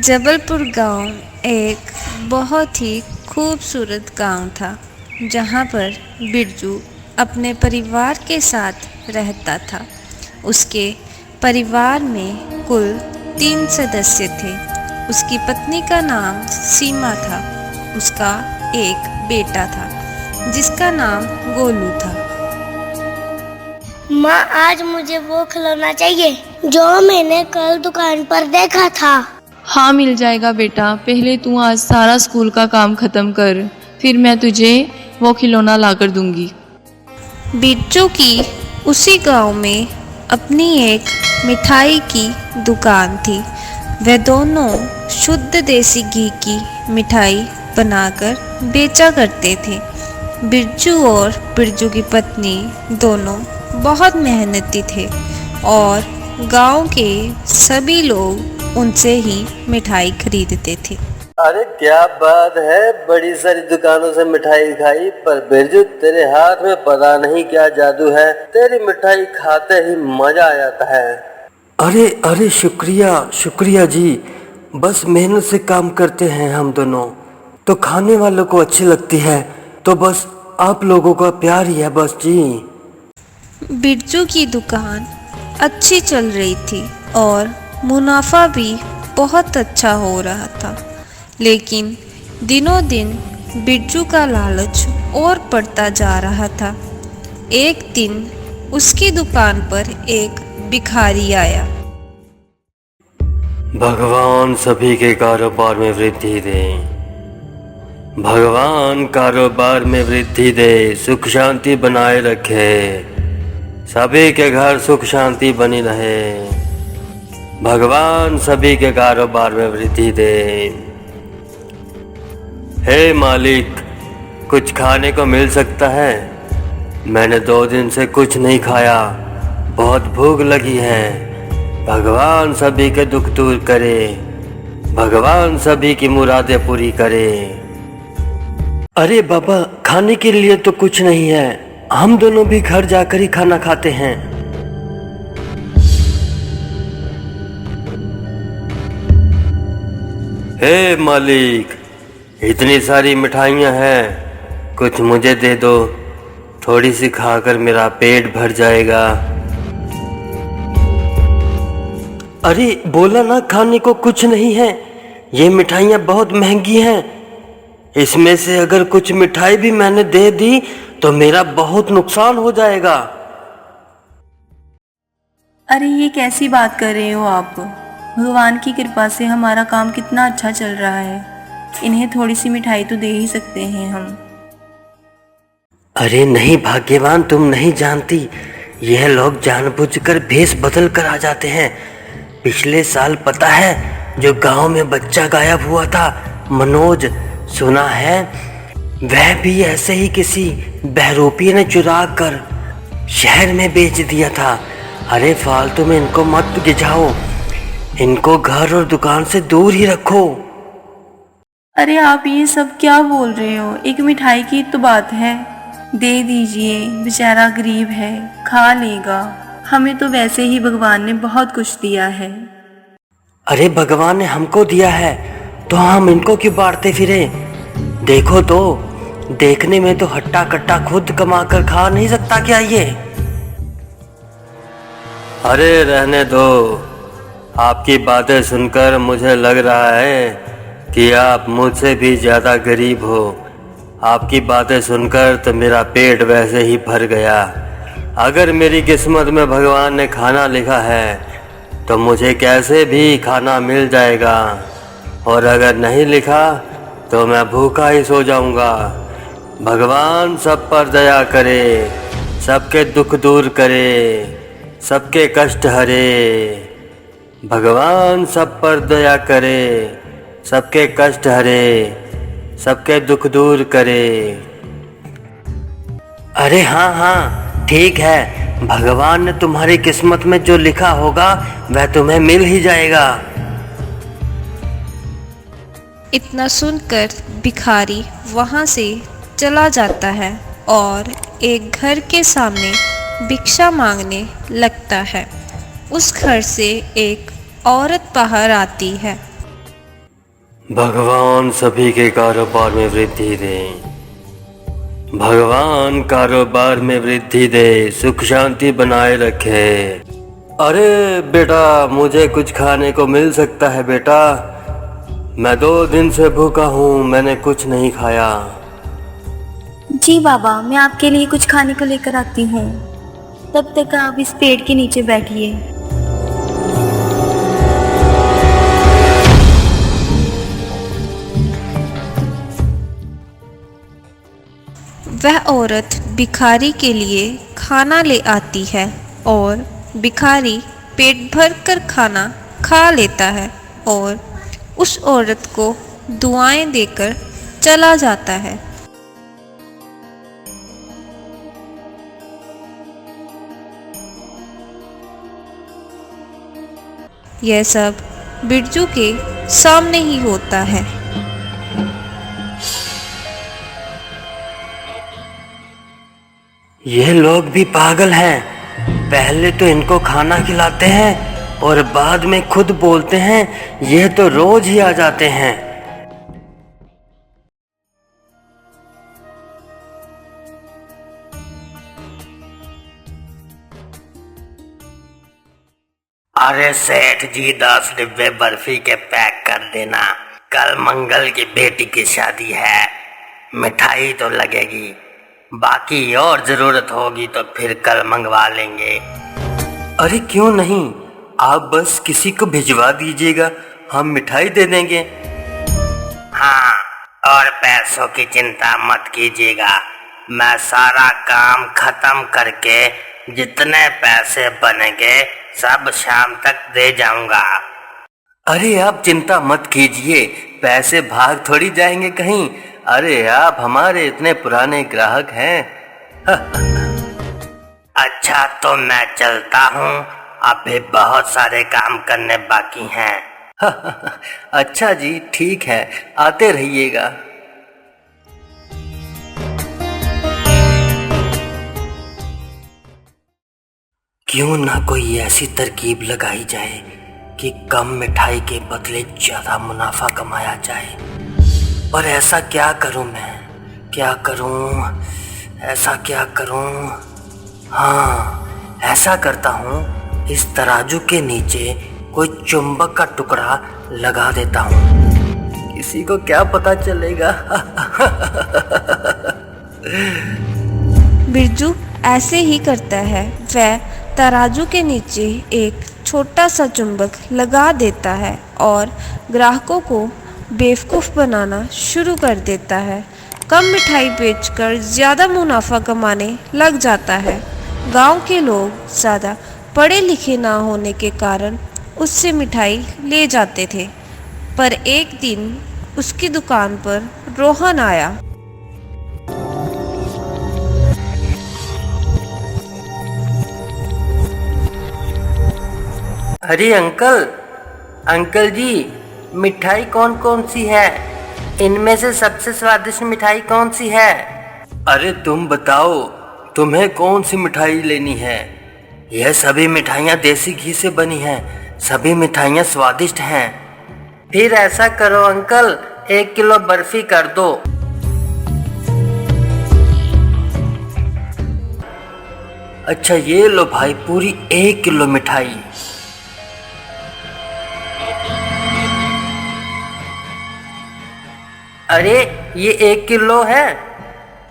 जबलपुर गांव एक बहुत ही खूबसूरत गांव था, जहां पर बिरजू अपने परिवार के साथ रहता था। उसके परिवार में कुल 3 सदस्य थे। उसकी पत्नी का नाम सीमा था। उसका एक बेटा था जिसका नाम गोलू था। माँ, आज मुझे वो खिलौना चाहिए जो मैंने कल दुकान पर देखा था। हाँ, मिल जाएगा बेटा। पहले तू आज सारा स्कूल का काम खत्म कर, फिर मैं तुझे वो खिलौना लाकर दूंगी। बिरजू की उसी गांव में अपनी एक मिठाई की दुकान थी। वे दोनों शुद्ध देसी घी की मिठाई बनाकर बेचा करते थे। बिरजू और बिरजू की पत्नी दोनों बहुत मेहनती थे और गांव के सभी लोग उनसे ही मिठाई खरीदते थे। अरे क्या बात है, बड़ी सारी दुकानों से मिठाई खाई, पर बिरजू तेरे हाथ में पता नहीं क्या जादू है, तेरी मिठाई खाते ही मजा आ जाता है। अरे अरे, शुक्रिया शुक्रिया जी। बस मेहनत से काम करते हैं हम दोनों, तो खाने वालों को अच्छी लगती है, तो बस आप लोगों का प्यार ही है बस जी। बिरजू की दुकान अच्छी चल रही थी और मुनाफा भी बहुत अच्छा हो रहा था, लेकिन दिनों दिन बिरजू का लालच और बढ़ता जा रहा था। एक दिन उसकी दुकान पर एक भिखारी आया। भगवान सभी के कारोबार में वृद्धि दे, भगवान कारोबार में वृद्धि दे, सुख शांति बनाए रखे, सभी के घर सुख शांति बनी रहे, भगवान सभी के कारोबार में वृद्धि दे। हे मालिक, कुछ खाने को मिल सकता है? मैंने 2 दिन से कुछ नहीं खाया, बहुत भूख लगी है। भगवान सभी के दुख दूर करे, भगवान सभी की मुरादें पूरी करे। अरे बाबा, खाने के लिए तो कुछ नहीं है, हम दोनों भी घर जाकर ही खाना खाते हैं। हे मालिक, इतनी सारी मिठाइयाँ हैं, कुछ मुझे दे दो, थोड़ी सी खाकर मेरा पेट भर जाएगा। अरे बोला ना, खाने को कुछ नहीं है, ये मिठाइयाँ बहुत महंगी हैं, इसमें से अगर कुछ मिठाई भी मैंने दे दी तो मेरा बहुत नुकसान हो जाएगा। अरे ये कैसी बात कर रहे हो आप? भगवान की कृपा से हमारा काम कितना अच्छा चल रहा है, इन्हें थोड़ी सी मिठाई तो दे ही सकते हैं हम। अरे नहीं भाग्यवान, तुम नहीं जानती, यह लोग जानबूझकर भेष बदल कर आ जाते हैं। पिछले साल पता है, जो गांव में बच्चा गायब हुआ था, मनोज, सुना है? वह भी ऐसे ही किसी बहरूपी ने चुरा कर शहर में बेच दिया था। अरे फालतू में इनको मत गिझाओ, इनको घर और दुकान से दूर ही रखो। अरे आप ये सब क्या बोल रहे हो? एक मिठाई की तो बात है, दे दीजिए, बेचारा गरीब है, खा लेगा। हमें तो वैसे ही भगवान ने बहुत कुछ दिया है। अरे भगवान ने हमको दिया है तो हम इनको क्यों बांटते फिरे? देखो तो, देखने में तो हट्टा कट्टा खुद कमा कर खा नहीं सकता क्या ये? अरे रहने दो, आपकी बातें सुनकर मुझे लग रहा है कि आप मुझसे भी ज़्यादा गरीब हो। आपकी बातें सुनकर तो मेरा पेट वैसे ही भर गया। अगर मेरी किस्मत में भगवान ने खाना लिखा है तो मुझे कैसे भी खाना मिल जाएगा, और अगर नहीं लिखा तो मैं भूखा ही सो जाऊंगा। भगवान सब पर दया करे, सबके दुख दूर करे, सबके कष्ट हरे। भगवान सब पर दया करे, सबके कष्ट हरे, सबके दुख दूर करे। अरे हाँ हाँ, ठीक है, भगवान ने तुम्हारी किस्मत में जो लिखा होगा वह तुम्हें मिल ही जाएगा। इतना सुनकर भिखारी वहाँ से चला जाता है और एक घर के सामने भिक्षा मांगने लगता है। उस घर से एक औरत बाहर आती है। भगवान सभी के कारोबार में वृद्धि दे। भगवान कारोबार में वृद्धि दे, सुख शांति बनाए रखे। अरे बेटा, मुझे कुछ खाने को मिल सकता है बेटा? मैं 2 दिन से भूखा हूँ, मैंने कुछ नहीं खाया। जी बाबा, मैं आपके लिए कुछ खाने को लेकर आती हूँ। तब तक आप इस पेड़ के नीचे बैठिए। वह औरत भिखारी के लिए खाना ले आती है और भिखारी पेट भर कर खाना खा लेता है और उस औरत को दुआएं देकर चला जाता है। यह सब बिरजू के सामने ही होता है। ये लोग भी पागल हैं। पहले तो इनको खाना खिलाते हैं और बाद में खुद बोलते हैं ये तो रोज ही आ जाते हैं। अरे सेठ जी, 10 डिब्बे बर्फी के पैक कर देना। कल मंगल की बेटी की शादी है, मिठाई तो लगेगी। बाकी और जरूरत होगी तो फिर कल मंगवा लेंगे। अरे क्यों नहीं, आप बस किसी को भिजवा दीजिएगा, हम मिठाई दे देंगे। हाँ, और पैसों की चिंता मत कीजिएगा, मैं सारा काम खत्म करके जितने पैसे बनेंगे सब शाम तक दे जाऊंगा। अरे आप चिंता मत कीजिए, पैसे भाग थोड़ी जाएंगे कहीं। अरे आप हमारे इतने पुराने ग्राहक हैं। अच्छा तो मैं चलता हूँ, अभी बहुत सारे काम करने बाकी हैं। अच्छा जी, ठीक है, आते रहिएगा। क्यों ना कोई ऐसी तरकीब लगाई जाए कि कम मिठाई के बदले ज्यादा मुनाफा कमाया जाए। पर ऐसा क्या करूं मैं, क्या करूं, ऐसा क्या करूं? हाँ, ऐसा करता हूं, इस तराजू के नीचे कोई चुंबक का टुकड़ा लगा देता हूं, किसी को क्या पता चलेगा। बिरजू ऐसे ही करता है। वह तराजू के नीचे एक छोटा सा चुंबक लगा देता है और ग्राहकों को बेवकूफ़ बनाना शुरू कर देता है। कम मिठाई बेचकर ज़्यादा मुनाफा कमाने लग जाता है। गांव के लोग ज़्यादा पढ़े लिखे ना होने के कारण उससे मिठाई ले जाते थे। पर एक दिन उसकी दुकान पर रोहन आया। अरे अंकल, अंकल जी, मिठाई कौन कौन सी है? इनमें से सबसे स्वादिष्ट मिठाई कौन सी है? अरे तुम बताओ, तुम्हें कौन सी मिठाई लेनी है? यह सभी मिठाइयाँ देसी घी से बनी हैं, सभी मिठाइयाँ स्वादिष्ट हैं। फिर ऐसा करो अंकल, 1 किलो बर्फी कर दो। अच्छा ये लो भाई, पूरी 1 किलो मिठाई। अरे ये 1 किलो है,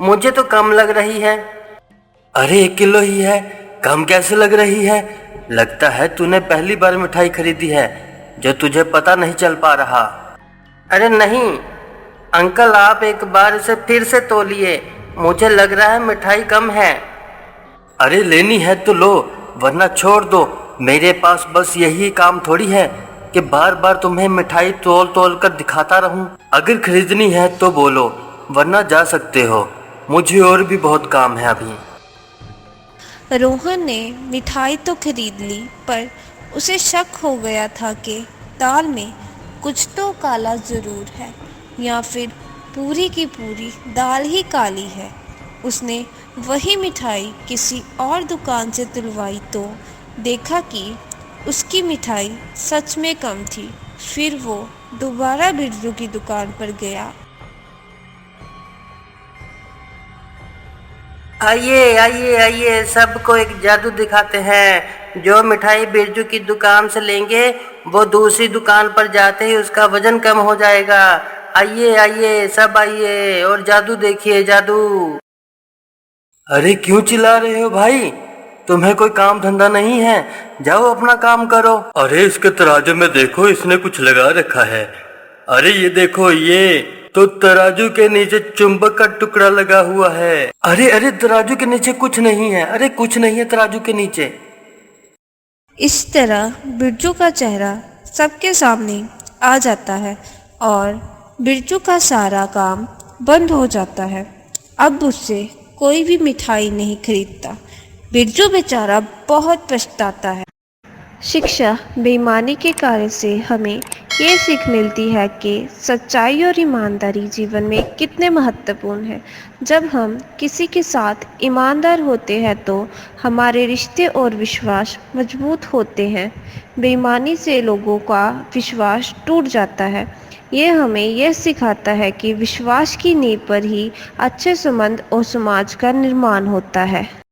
मुझे तो कम लग रही है। अरे 1 किलो ही है, कम कैसे लग रही है? लगता है तूने पहली बार मिठाई खरीदी है जो तुझे पता नहीं चल पा रहा। अरे नहीं अंकल, आप एक बार इसे फिर से तोलिए, मुझे लग रहा है मिठाई कम है। अरे लेनी है तो लो, वरना छोड़ दो। मेरे पास बस यही काम थोड़ी है कि बार बार तुम्हें मिठाई तोल तोल कर दिखाता रहूं। अगर खरीदनी है तो बोलो, वरना जा सकते हो, मुझे और भी बहुत काम है अभी। रोहन ने मिठाई तो खरीद ली, पर उसे शक हो गया था कि दाल में कुछ तो काला ज़रूर है, या फिर पूरी की पूरी दाल ही काली है। उसने वही मिठाई किसी और दुकान से तुलवाई तो देखा कि उसकी मिठाई सच में कम थी। फिर वो दोबारा बिरजू की दुकान पर गया। आइए आइए आइए, सबको एक जादू दिखाते हैं। जो मिठाई बिरजू की दुकान से लेंगे वो दूसरी दुकान पर जाते ही उसका वजन कम हो जाएगा। आइए आइए, सब आइए और जादू देखिए, जादू। अरे क्यों चिल्ला रहे हो भाई? तुम्हें कोई काम धंधा नहीं है? जाओ अपना काम करो। अरे इसके तराजू में देखो, इसने कुछ लगा रखा है। अरे ये देखो, ये तो तराजू के नीचे चुंबक का टुकड़ा लगा हुआ है। अरे अरे, तराजू के नीचे कुछ नहीं है। अरे कुछ नहीं है तराजू के नीचे। इस तरह बिरजू का चेहरा सबके सामने आ जाता है और बिरजू का सारा काम बंद हो जाता है। अब उससे कोई भी मिठाई नहीं खरीदता। बिरजू बेचारा बहुत पछताता है। शिक्षा बेईमानी के कार्य से हमें ये सीख मिलती है कि सच्चाई और ईमानदारी जीवन में कितने महत्वपूर्ण है। जब हम किसी के साथ ईमानदार होते हैं तो हमारे रिश्ते और विश्वास मजबूत होते हैं। बेईमानी से लोगों का विश्वास टूट जाता है। ये हमें यह सिखाता है कि विश्वास की नींव पर ही अच्छे संबंध और समाज का निर्माण होता है।